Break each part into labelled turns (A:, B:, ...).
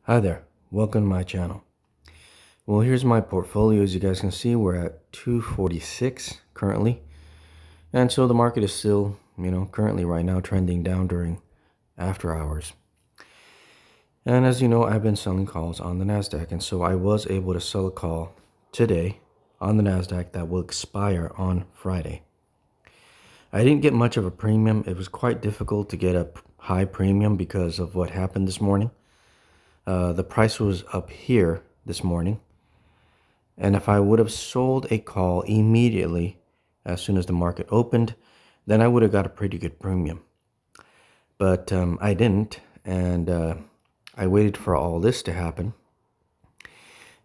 A: Hi there, welcome to my channel. Well, here's my portfolio. As you guys can see, we're at 246 currently. And so the market is still, currently right now trending down during after hours. And as you know, I've been selling calls on the Nasdaq. And so I was able to sell a call today on the Nasdaq that will expire on Friday. I didn't get much of a premium. It was quite difficult to get a high premium because of what happened this morning. The price was up here this morning. And if I would have sold a call immediately as soon as the market opened, then I would have got a pretty good premium. But I didn't, and I waited for all this to happen.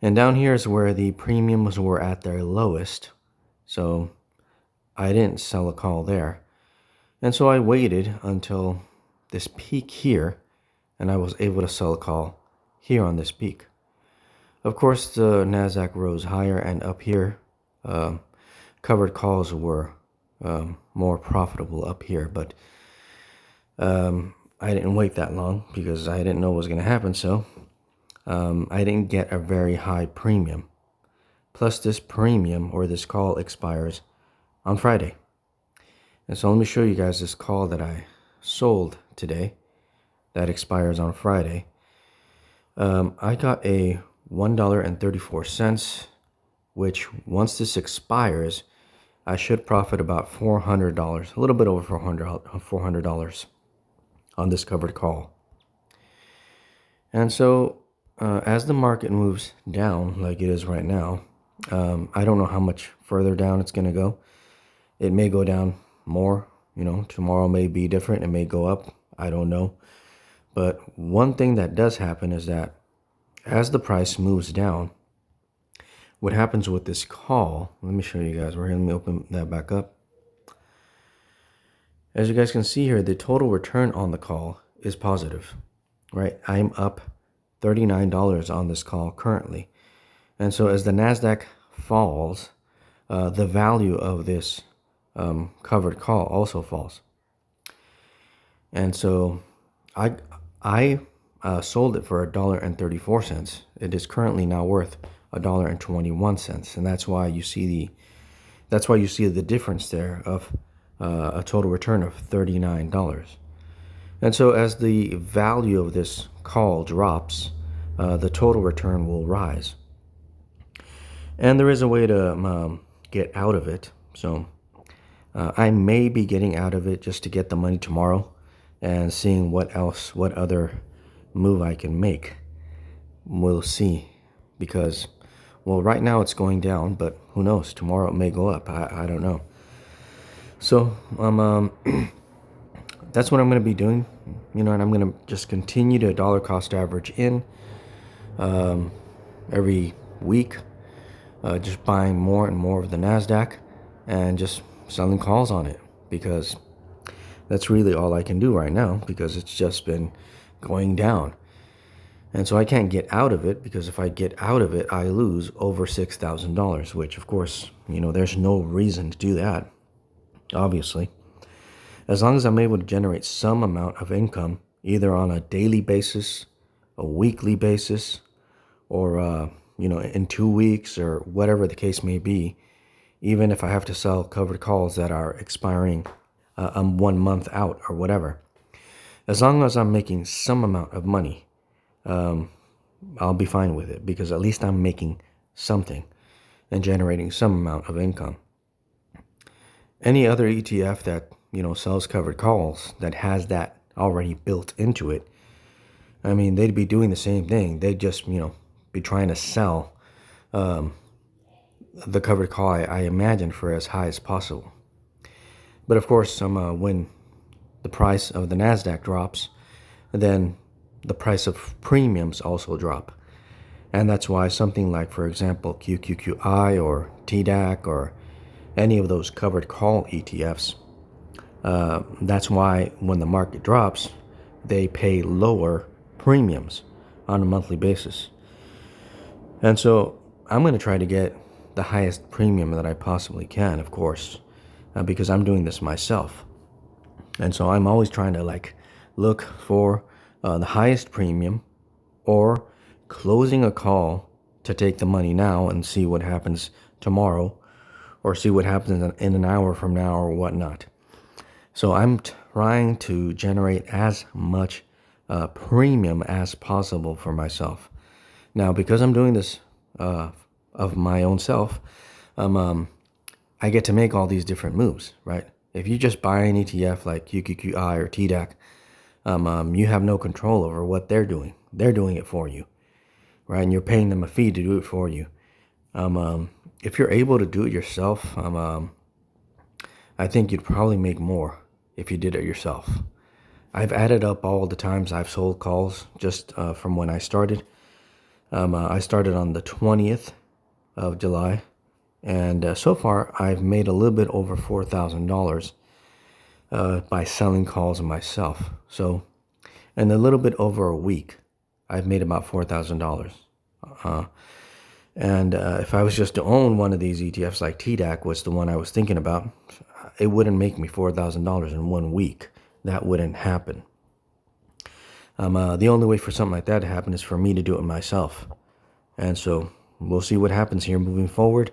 A: And down here is where the premiums were at their lowest. So I didn't sell a call there. And so I waited until this peak here, and I was able to sell a call here on this peak. Of course, the Nasdaq rose higher, and up here, covered calls were more profitable up here. But I didn't wait that long because I didn't know what was going to happen. So I didn't get a very high premium. Plus, this premium or this call expires on Friday. And so let me show you guys this call that I sold today that expires on Friday. I got a $1.34, which once this expires, I should profit about $400, a little bit over $400 on this covered call. And so as the market moves down like it is right now, I don't know how much further down it's going to go. It may go down more, tomorrow may be different. It may go up. I don't know. But one thing that does happen is that as the price moves down, what happens with this call, let me show you guys. Let me open that back up. As you guys can see here, the total return on the call is positive, right? I'm up $39 on this call currently. And so as the Nasdaq falls, the value of this covered call also falls. And so I sold it for $1.34. It is currently now worth $1.21, and that's why you see the difference there of a total return of $39. And so as the value of this call drops, the total return will rise. And there is a way to get out of it. So I may be getting out of it just to get the money tomorrow and seeing what other move I can make. We'll see, because right now it's going down, but who knows, tomorrow it may go up. I don't know. So that's what I'm going to be doing, and I'm going to just continue to dollar cost average in every week, just buying more and more of the Nasdaq and just selling calls on it, because that's really all I can do right now, because it's just been going down. And so I can't get out of it, because if I get out of it, I lose over $6,000, which of course, there's no reason to do that, obviously. As long as I'm able to generate some amount of income, either on a daily basis, a weekly basis, or, in 2 weeks, or whatever the case may be, even if I have to sell covered calls that are expiring 1 month out or whatever, as long as I'm making some amount of money, I'll be fine with it, because at least I'm making something and generating some amount of income. Any other ETF that, sells covered calls that has that already built into it, I mean, they'd be doing the same thing. They'd just, be trying to sell the covered call, I imagine, for as high as possible. But of course, when the price of the Nasdaq drops, then the price of premiums also drop. And that's why something like, for example, QQQI or TDAC or any of those covered call ETFs, that's why when the market drops, they pay lower premiums on a monthly basis. And so I'm going to try to get the highest premium that I possibly can, of course, because I'm doing this myself. And so I'm always trying to look for the highest premium or closing a call to take the money now and see what happens tomorrow, or see what happens in an hour from now or whatnot. So I'm trying to generate as much premium as possible for myself. Now, because I'm doing this of my own self, I get to make all these different moves, right? If you just buy an ETF like QQQI or TDAC, you have no control over what they're doing. They're doing it for you, right? And you're paying them a fee to do it for you. If you're able to do it yourself, I think you'd probably make more if you did it yourself. I've added up all the times I've sold calls just from when I started. I started on the 20th of July, and so far I've made a little bit over $4,000 by selling calls myself. So in a little bit over a week, I've made about $4,000. And if I was just to own one of these ETFs like TDAC was the one I was thinking about, it wouldn't make me $4,000 in 1 week. That wouldn't happen. The only way for something like that to happen is for me to do it myself. And so we'll see what happens here moving forward.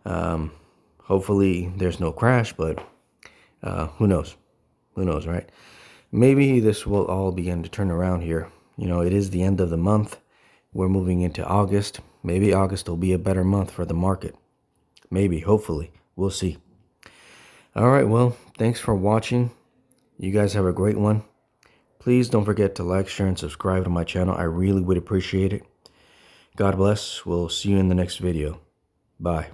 A: Hopefully there's no crash, but who knows? Who knows, right? Maybe this will all begin to turn around here. You know, it is the end of the month. We're moving into August. Maybe August will be a better month for the market. Maybe, hopefully. We'll see. All right, well, thanks for watching. You guys have a great one. Please don't forget to like, share, and subscribe to my channel. I really would appreciate it. God bless. We'll see you in the next video. Bye.